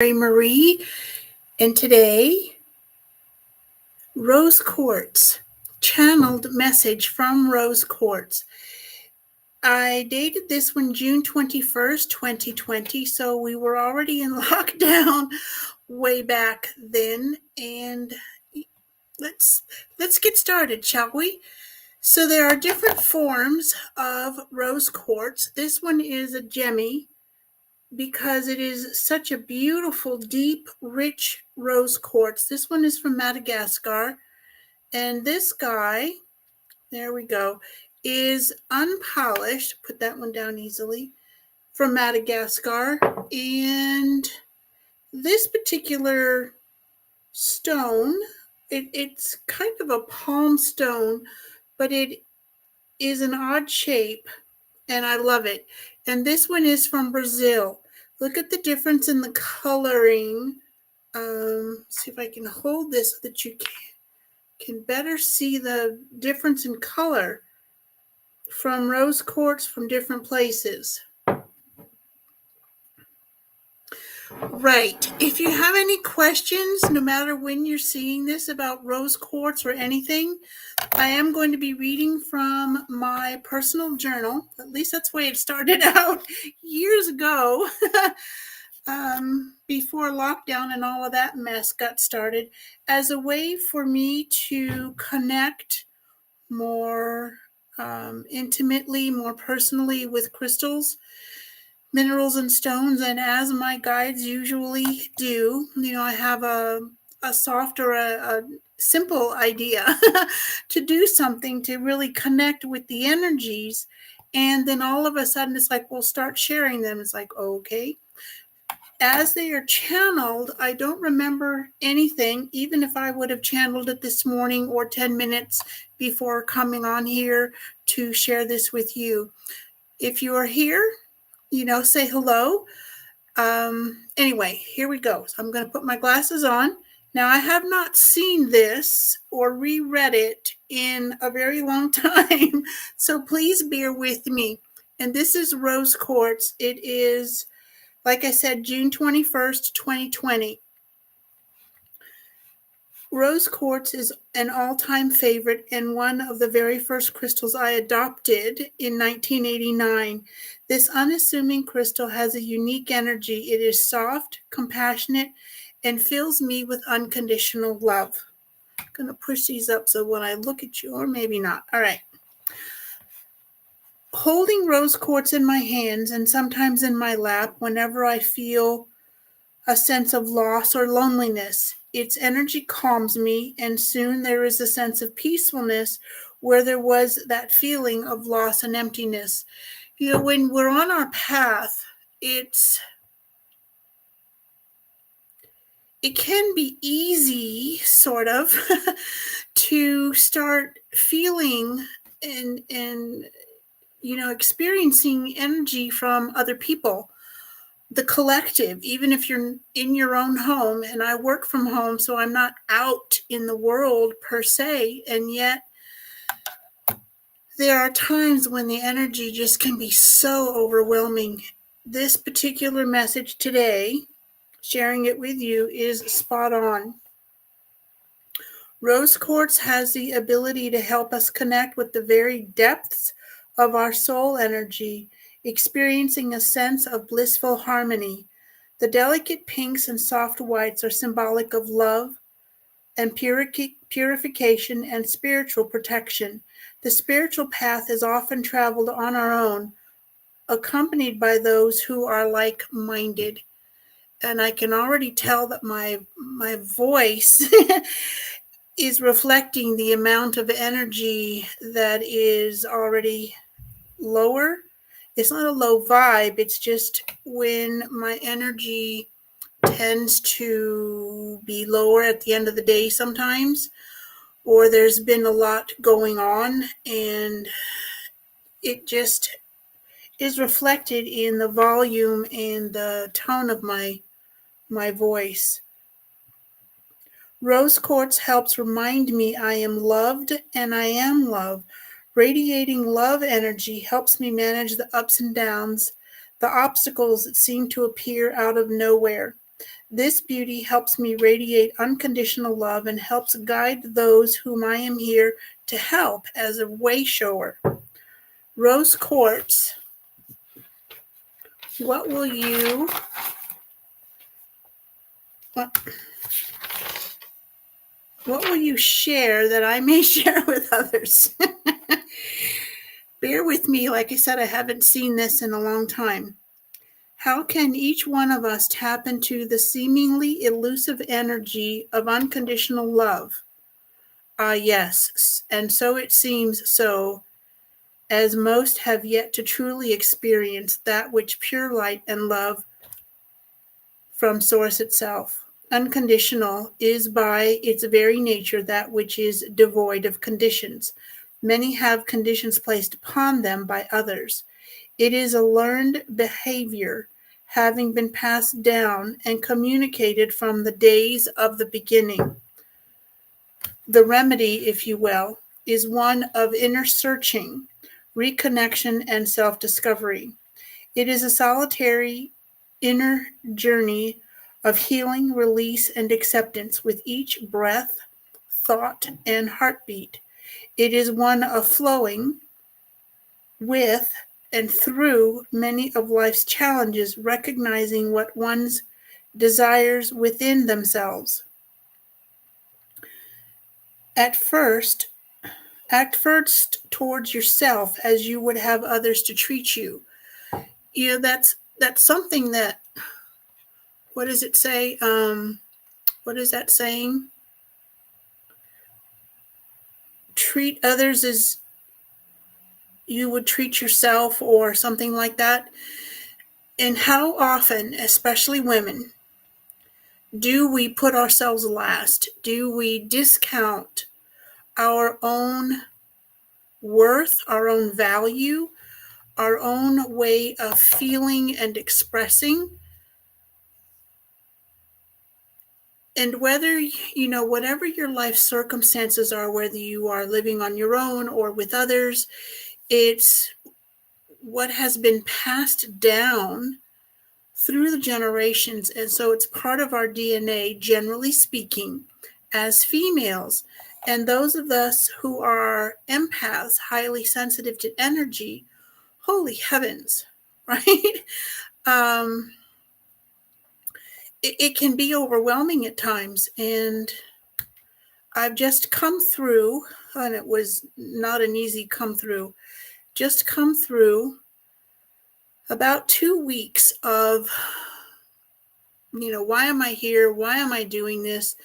Marie, and today, Rose Quartz, channeled message from Rose Quartz. I dated this one June 21st, 2020, so we were already in lockdown way back then, and let's get started, shall we? So there are different forms of rose quartz. This one is a gemmy because it is such a beautiful, deep, rich rose quartz. This one is from Madagascar. And this guy, there we go, is unpolished. Put that one down easily. From Madagascar. And this particular stone, it's kind of a palm stone, but it is an odd shape, and I love it. And this one is from Brazil. Look at the difference in the coloring. See if I can hold this so that you can better see the difference in color from rose quartz from different places. Right. If you have any questions, no matter when you're seeing this about rose quartz or anything, I am going to be reading from my personal journal. At least that's the way it started out years ago, before lockdown and all of that mess got started, as a way for me to connect more intimately, more personally with crystals, minerals, and stones. And as my guides usually do, I have a soft or a simple idea to do something to really connect with the energies. And then all of a sudden it's like, we'll start sharing them. It's like, okay. As they are channeled, I don't remember anything, even if I would have channeled it this morning or 10 minutes before coming on here to share this with you. If you are here, say hello. Anyway, here we go. So I'm going to put my glasses on. Now, I have not seen this or reread it in a very long time, so please bear with me. And this is Rose Quartz. It is, like I said, June 21st, 2020. Rose quartz is an all-time favorite and one of the very first crystals I adopted in 1989. This unassuming crystal has a unique energy. It is soft, compassionate, and fills me with unconditional love. I'm going to push these up so when I look at you, or maybe not. All right. Holding rose quartz in my hands and sometimes in my lap whenever I feel a sense of loss or loneliness. Its energy calms me, and soon there is a sense of peacefulness where there was that feeling of loss and emptiness. When we're on our path, it can be easy, sort of, to start feeling and experiencing energy from other people. The collective, even if you're in your own home, and I work from home, so I'm not out in the world per se, and yet there are times when the energy just can be so overwhelming. This particular message today, sharing it with you, is spot on. Rose quartz has the ability to help us connect with the very depths of our soul energy, experiencing a sense of blissful harmony. The delicate pinks and soft whites are symbolic of love and purification and spiritual protection. The spiritual path is often traveled on our own, accompanied by those who are like-minded. And I can already tell that my voice is reflecting the amount of energy that is already lower. It's not a low vibe. It's just when my energy tends to be lower at the end of the day sometimes, or there's been a lot going on, and it just is reflected in the volume and the tone of my voice. Rose quartz helps remind me I am loved and I am love. Radiating love energy helps me manage the ups and downs, the obstacles that seem to appear out of nowhere. This beauty helps me radiate unconditional love and helps guide those whom I am here to help as a way shower. Rose Quartz, what will you what, what will you share that I may share with others? Bear with me, like I said, I haven't seen this in a long time. How can each one of us tap into the seemingly elusive energy of unconditional love? Yes, and so it seems so, as most have yet to truly experience that which pure light and love from Source itself. Unconditional is by its very nature that which is devoid of conditions. Many have conditions placed upon them by others. It is a learned behavior, having been passed down and communicated from the days of the beginning. The remedy, if you will, is one of inner searching, reconnection, and self-discovery. It is a solitary inner journey of healing, release, and acceptance with each breath, thought, and heartbeat. It is one of flowing with and through many of life's challenges, recognizing what one's desires within themselves. Act first towards yourself as you would have others to treat you. That's something that, what does it say? What is that saying? Treat others as you would treat yourself, or something like that. And how often, especially women, do we put ourselves last? Do we discount our own worth, our own value, our own way of feeling and expressing? And whether, whatever your life circumstances are, whether you are living on your own or with others, it's what has been passed down through the generations. And so it's part of our DNA, generally speaking, as females. And those of us who are empaths, highly sensitive to energy, holy heavens, right? Um, it can be overwhelming at times. And I've just come through, and it was not an easy come through, just come through about 2 weeks of, why am I here? Why am I doing this?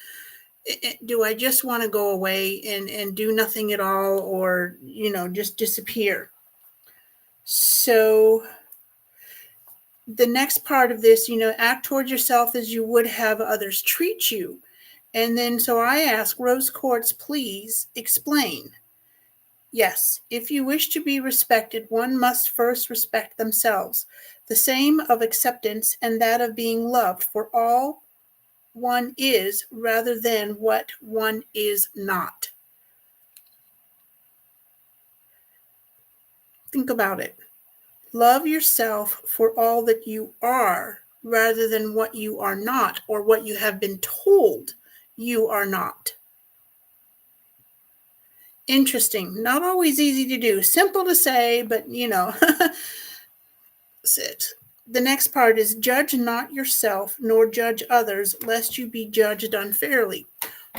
Do I just want to go away and do nothing at all, or, just disappear? So the next part of this, act towards yourself as you would have others treat you. And then, so I ask, Rose Quartz, please explain. Yes, if you wish to be respected, one must first respect themselves. The same of acceptance and that of being loved for all one is, rather than what one is not. Think about it. Love yourself for all that you are, rather than what you are not, or what you have been told you are not. Interesting. Not always easy to do. Simple to say, but sit. The next part is, judge not yourself, nor judge others, lest you be judged unfairly.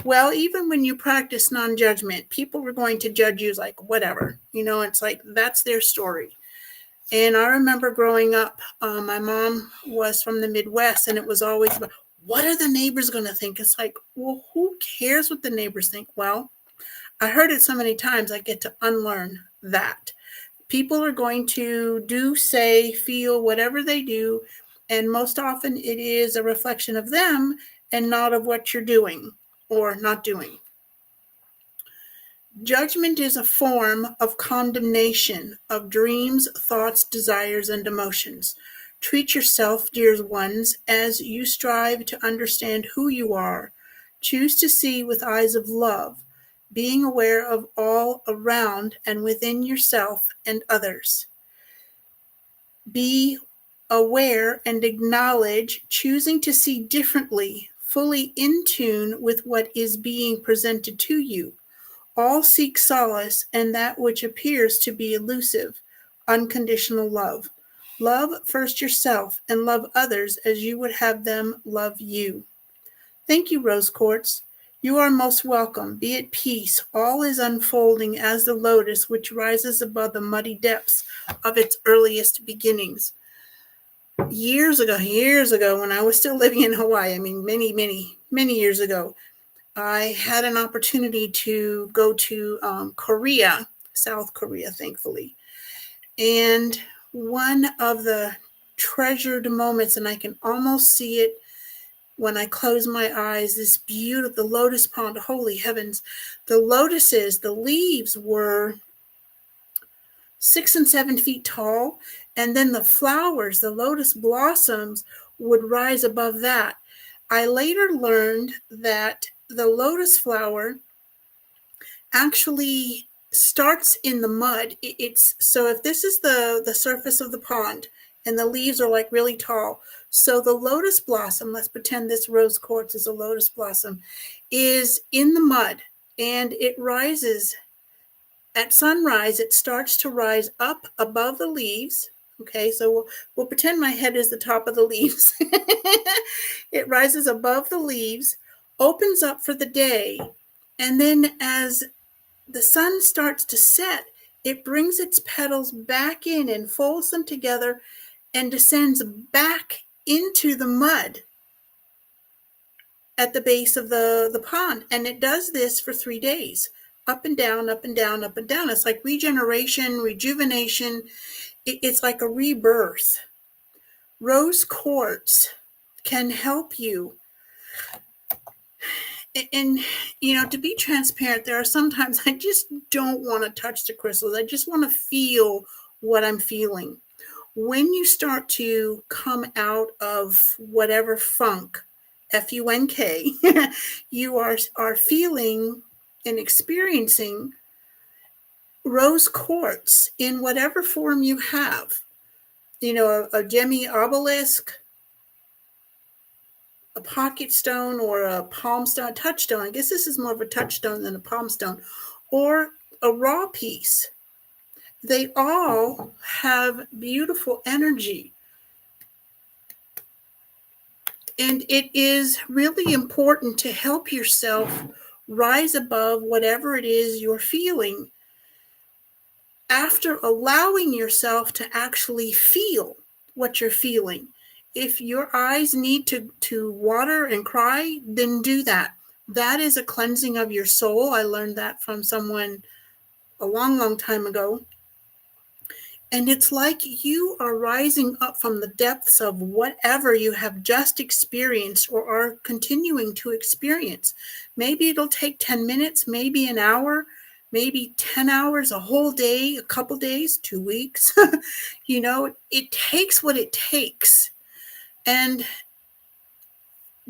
Well, even when you practice non-judgment, people are going to judge you like whatever. It's like that's their story. And I remember growing up, my mom was from the Midwest, and it was always about, what are the neighbors going to think? It's like, well, who cares what the neighbors think? Well, I heard it so many times, I get to unlearn that. People are going to do, say, feel whatever they do, and most often it is a reflection of them and not of what you're doing or not doing. Judgment is a form of condemnation of dreams, thoughts, desires, and emotions. Treat yourself, dear ones, as you strive to understand who you are. Choose to see with eyes of love, being aware of all around and within yourself and others. Be aware and acknowledge, choosing to see differently, fully in tune with what is being presented to you. All seek solace in that which appears to be elusive, unconditional love. Love first yourself and love others as you would have them love you. Thank you, Rose Quartz. You are most welcome. Be at peace. All is unfolding as the lotus which rises above the muddy depths of its earliest beginnings. Years ago, when I was still living in Hawaii, many years ago, I had an opportunity to go to Korea, South Korea, thankfully. And one of the treasured moments, and I can almost see it when I close my eyes, this beautiful, the lotus pond, holy heavens. The lotuses, the leaves were 6 and 7 feet tall. And then the flowers, the lotus blossoms, would rise above that. I later learned that the lotus flower actually starts in the mud. It's so if this is the surface of the pond and the leaves are like really tall, so the lotus blossom, let's pretend this rose quartz is a lotus blossom, is in the mud, and it rises at sunrise. It starts to rise up above the leaves. Okay, so we'll pretend my head is the top of the leaves. It rises above the leaves, opens up for the day, and then as the sun starts to set, it brings its petals back in and folds them together and descends back into the mud at the base of the pond. And it does this for 3 days, up and down, up and down, up and down. It's like regeneration, rejuvenation. It's like a rebirth. Rose quartz can help you. And, to be transparent, there are sometimes I just don't want to touch the crystals. I just want to feel what I'm feeling. When you start to come out of whatever funk, F-U-N-K, you are feeling and experiencing rose quartz in whatever form you have. A gemi obelisk, a pocket stone, or a palm stone, touchstone. I guess this is more of a touchstone than a palm stone, or a raw piece. They all have beautiful energy. And it is really important to help yourself rise above whatever it is you're feeling after allowing yourself to actually feel what you're feeling. If your eyes need to water and cry, then do that. That is a cleansing of your soul. I learned that from someone a long, long time ago. And it's like you are rising up from the depths of whatever you have just experienced or are continuing to experience. Maybe it'll take 10 minutes, maybe an hour, maybe 10 hours, a whole day, a couple days, 2 weeks. It takes what it takes. And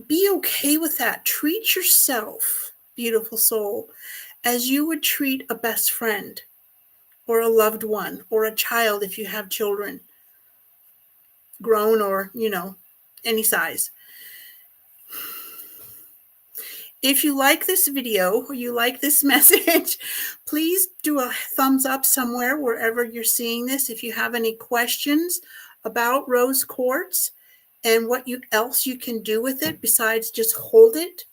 be okay with that. Treat yourself, beautiful soul, as you would treat a best friend or a loved one or a child if you have children, grown or, any size. If you like this video or you like this message, please do a thumbs up somewhere wherever you're seeing this. If you have any questions about rose quartz and what else you can do with it besides just hold it.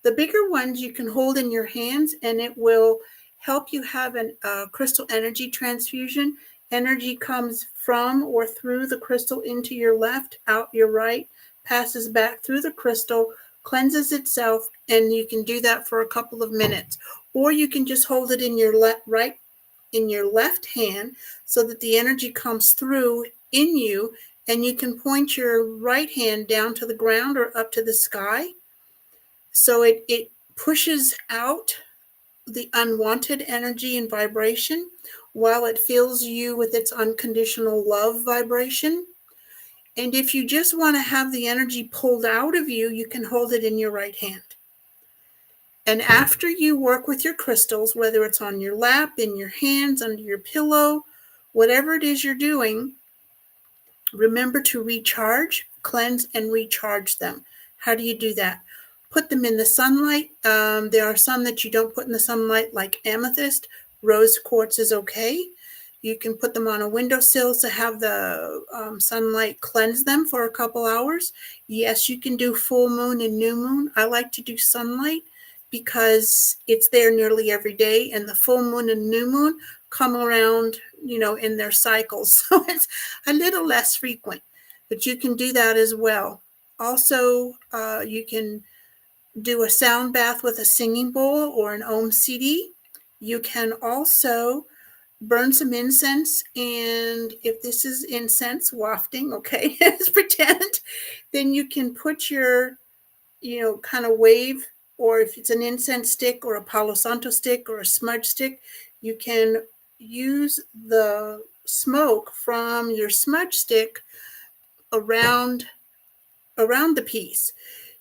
The bigger ones you can hold in your hands, and it will help you have a crystal energy transfusion. Energy comes from or through the crystal into your left, out your right, passes back through the crystal, cleanses itself, and you can do that for a couple of minutes. Or you can just hold it in your left hand so that the energy comes through in you, and you can point your right hand down to the ground or up to the sky. So it pushes out the unwanted energy and vibration while it fills you with its unconditional love vibration. And if you just want to have the energy pulled out of you, you can hold it in your right hand. And after you work with your crystals, whether it's on your lap, in your hands, under your pillow, whatever it is you're doing, Remember to recharge, cleanse, and recharge them. How do you do that? Put them in the sunlight. There are some that you don't put in the sunlight, like amethyst. Rose quartz is okay. You can put them on a windowsill to have the sunlight cleanse them for a couple hours. Yes, you can do full moon and new moon. I like to do sunlight because it's there nearly every day, and the full moon and new moon come around, in their cycles. So it's a little less frequent, but you can do that as well. Also, you can do a sound bath with a singing bowl or an Om CD. You can also burn some incense, and if this is incense wafting, okay, let's pretend, then you can put your, kind of wave, or if it's an incense stick or a Palo Santo stick or a smudge stick, you can use the smoke from your smudge stick around the piece.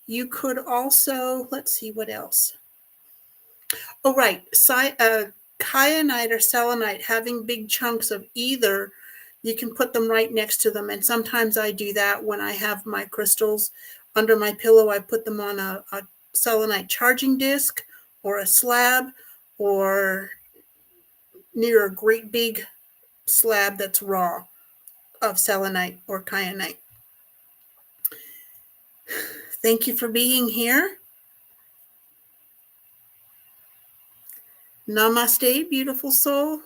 You could also, let's see what else. Oh, right. Kyanite or selenite, having big chunks of either, you can put them right next to them. And sometimes I do that when I have my crystals under my pillow. I put them on a selenite charging disc or a slab, or near a great big slab that's raw of selenite or kyanite. Thank you for being here. Namaste, beautiful soul.